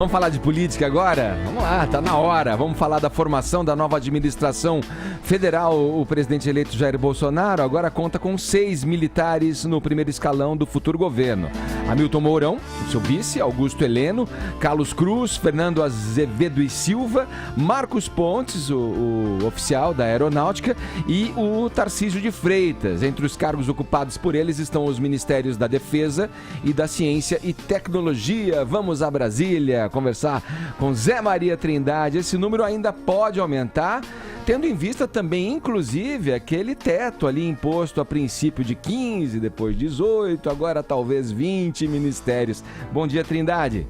Vamos falar de política agora? Vamos lá, tá na hora. Vamos falar da formação da nova administração federal. O presidente eleito Jair Bolsonaro agora conta com 6 militares no primeiro escalão do futuro governo. Hamilton Mourão, o seu vice, Augusto Heleno, Carlos Cruz, Fernando Azevedo e Silva, Marcos Pontes, o oficial da Aeronáutica, e o Tarcísio de Freitas. Entre os cargos ocupados por eles estão os Ministérios da Defesa e da Ciência e Tecnologia. Vamos a Brasília conversar com Zé Maria Trindade. Esse número ainda pode aumentar, tendo em vista também, inclusive, aquele teto ali imposto a princípio de 15, depois 18, agora talvez 20 ministérios. Bom dia, Trindade.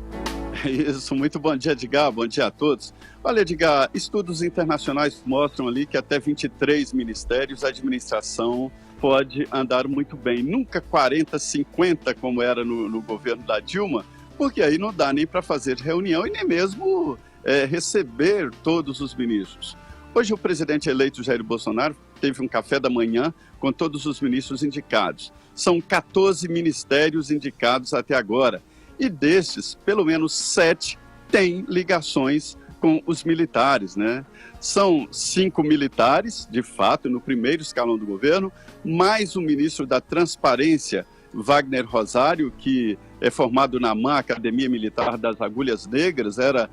Isso, muito bom dia, Edgar, bom dia a todos. Olha, Edgar, estudos internacionais mostram ali que até 23 ministérios a administração pode andar muito bem. Nunca 40, 50 como era no governo da Dilma, porque aí não dá nem para fazer reunião e nem mesmo receber todos os ministros. Hoje o presidente eleito Jair Bolsonaro teve um café da manhã com todos os ministros indicados. São 14 ministérios indicados até agora. E destes, pelo menos 7 têm ligações com os militares, né? São 5 militares, de fato, no primeiro escalão do governo, mais o ministro da Transparência, Wagner Rosário, que é formado na AMAN, Academia Militar das Agulhas Negras, era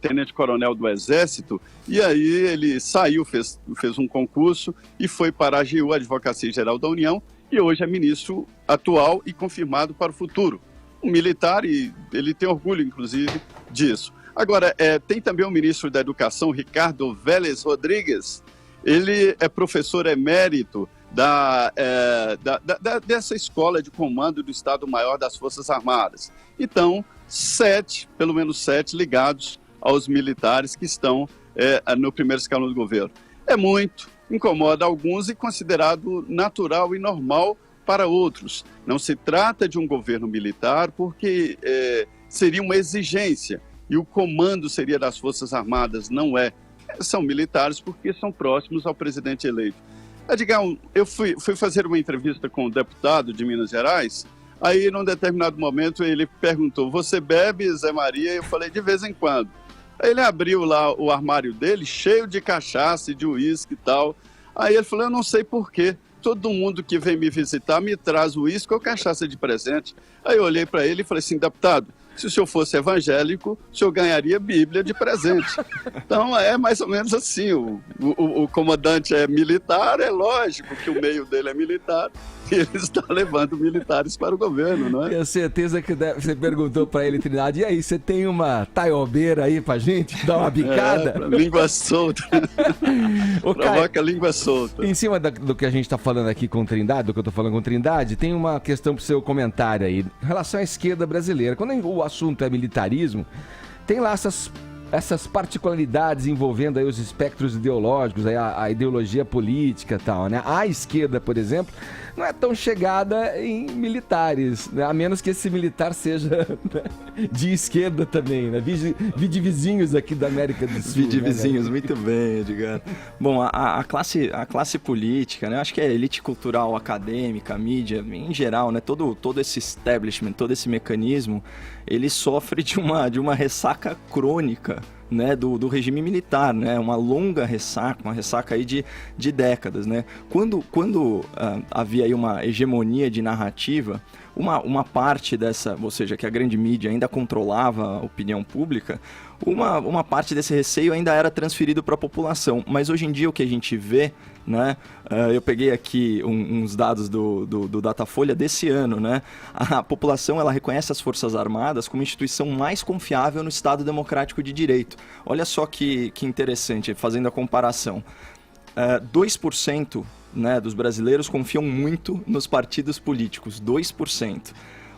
tenente-coronel do Exército, e aí ele saiu, fez um concurso e foi para a AGU, Advocacia Geral da União, e hoje é ministro atual e confirmado para o futuro. Um militar, e ele tem orgulho, inclusive, disso. Agora, tem também o ministro da Educação, Ricardo Vélez Rodrigues. Ele é professor emérito dessa escola de comando do Estado-Maior das Forças Armadas. Então, pelo menos 7 ligados aos militares que estão no primeiro escalão do governo. É muito, incomoda alguns e considerado natural e normal para outros. Não se trata de um governo militar porque seria uma exigência e o comando seria das Forças Armadas, não é. São militares porque são próximos ao presidente eleito. Edgar, eu fui fazer uma entrevista com um deputado de Minas Gerais, aí num determinado momento ele perguntou, você bebe, Zé Maria? Eu falei, de vez em quando. Aí ele abriu lá o armário dele, cheio de cachaça e de uísque e tal. Aí ele falou, eu não sei por quê. Todo mundo que vem me visitar me traz uísque ou cachaça de presente. Aí eu olhei para ele e falei assim, deputado, se o senhor fosse evangélico, o senhor ganharia Bíblia de presente. Então é mais ou menos assim, o comandante é militar, é lógico que o meio dele é militar, e ele está levando militares para o governo, não é? Tenho certeza que você perguntou para ele, Trindade, e aí, você tem uma taiobeira aí pra gente dar uma bicada? Língua solta. Provoca língua solta. Em cima do que a gente está falando aqui com Trindade, do que eu estou falando com Trindade, tem uma questão para o seu comentário aí, em relação à esquerda brasileira. Quando o assunto é militarismo, tem lá essas particularidades envolvendo aí os espectros ideológicos, aí a ideologia política e tal, né? A esquerda, por exemplo, não é tão chegada em militares, né? A menos que esse militar seja de esquerda também, né? Vide vizinhos aqui da América do Sul. Vide vizinhos, muito bem, Edgar. Bom, a classe política, né? Acho que é a elite cultural, acadêmica, a mídia, em geral, né? Todo esse establishment, todo esse mecanismo, ele sofre de uma ressaca crônica, né, do regime militar, né, uma longa ressaca, uma ressaca aí de décadas, né. Quando havia aí uma hegemonia de narrativa, uma parte dessa, ou seja, que a grande mídia ainda controlava a opinião pública, uma parte desse receio ainda era transferido para a população, mas hoje em dia o que a gente vê, né, eu peguei aqui uns dados do Datafolha desse ano, né, a população ela reconhece as Forças Armadas como a instituição mais confiável no Estado Democrático de Direito. Olha só que interessante, fazendo a comparação, 2%, né, dos brasileiros confiam muito nos partidos políticos, 2%.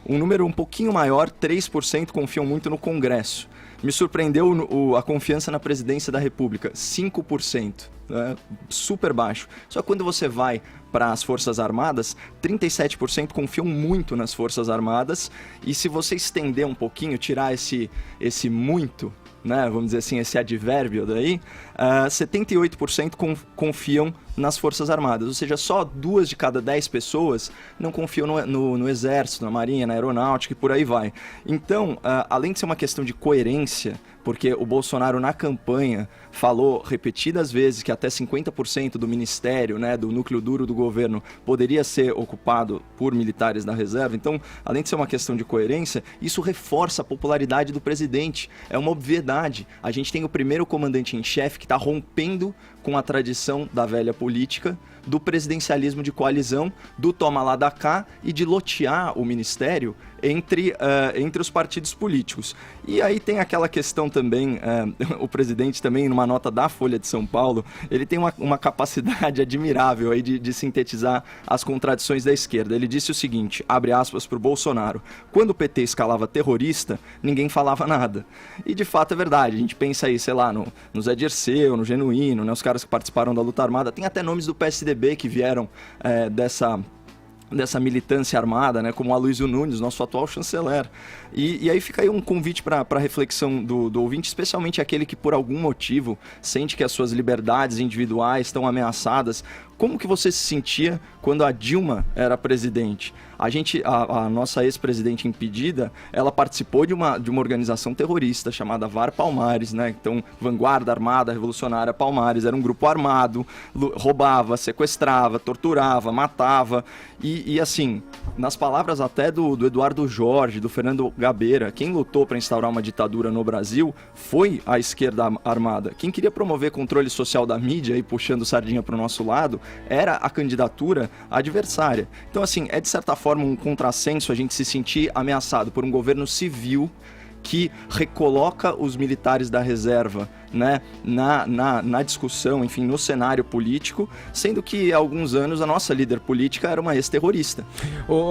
Um número um pouquinho maior, 3% confiam muito no Congresso. Me surpreendeu a confiança na presidência da República, 5%, né? Super baixo. Só que quando você vai para as Forças Armadas, 37% confiam muito nas Forças Armadas, e se você estender um pouquinho, tirar esse muito, né, vamos dizer assim, esse advérbio daí, 78% confiam nas Forças Armadas, ou seja, só 2 de cada 10 pessoas não confiam no Exército, na Marinha, na Aeronáutica e por aí vai. Então, além de ser uma questão de coerência, porque o Bolsonaro na campanha falou repetidas vezes que até 50% do ministério, né, do núcleo duro do governo, poderia ser ocupado por militares da reserva. Então, além de ser uma questão de coerência, isso reforça a popularidade do presidente. É uma obviedade. A gente tem o primeiro comandante em chefe que está rompendo com a tradição da velha política, do presidencialismo de coalizão, do toma lá da cá e de lotear o ministério entre os partidos políticos. E aí tem aquela questão também, o presidente também, numa nota da Folha de São Paulo, ele tem uma capacidade admirável aí de sintetizar as contradições da esquerda. Ele disse o seguinte, abre aspas para o Bolsonaro, quando o PT escalava terrorista, ninguém falava nada. E de fato é verdade, a gente pensa aí, sei lá, no Zé Dirceu, no Genuíno, né, os caras que participaram da luta armada, tem até nomes do PSDB que vieram dessa militância armada, né, como o Aloysio Nunes, nosso atual chanceler. E aí fica aí um convite para a reflexão do ouvinte, especialmente aquele que por algum motivo sente que as suas liberdades individuais estão ameaçadas. Como que você se sentia quando a Dilma era presidente? A nossa ex-presidente impedida, ela participou de uma organização terrorista chamada VAR Palmares, né? Então, Vanguarda Armada Revolucionária Palmares, era um grupo armado, roubava, sequestrava, torturava, matava. E assim, nas palavras até do Eduardo Jorge, do Fernando Gabeira, quem lutou para instaurar uma ditadura no Brasil foi a esquerda armada. Quem queria promover controle social da mídia e puxando sardinha para o nosso lado era a candidatura adversária. Então, assim, é de certa forma um contrassenso a gente se sentir ameaçado por um governo civil que recoloca os militares da reserva, né, na discussão, enfim, no cenário político, sendo que há alguns anos a nossa líder política era uma ex-terrorista.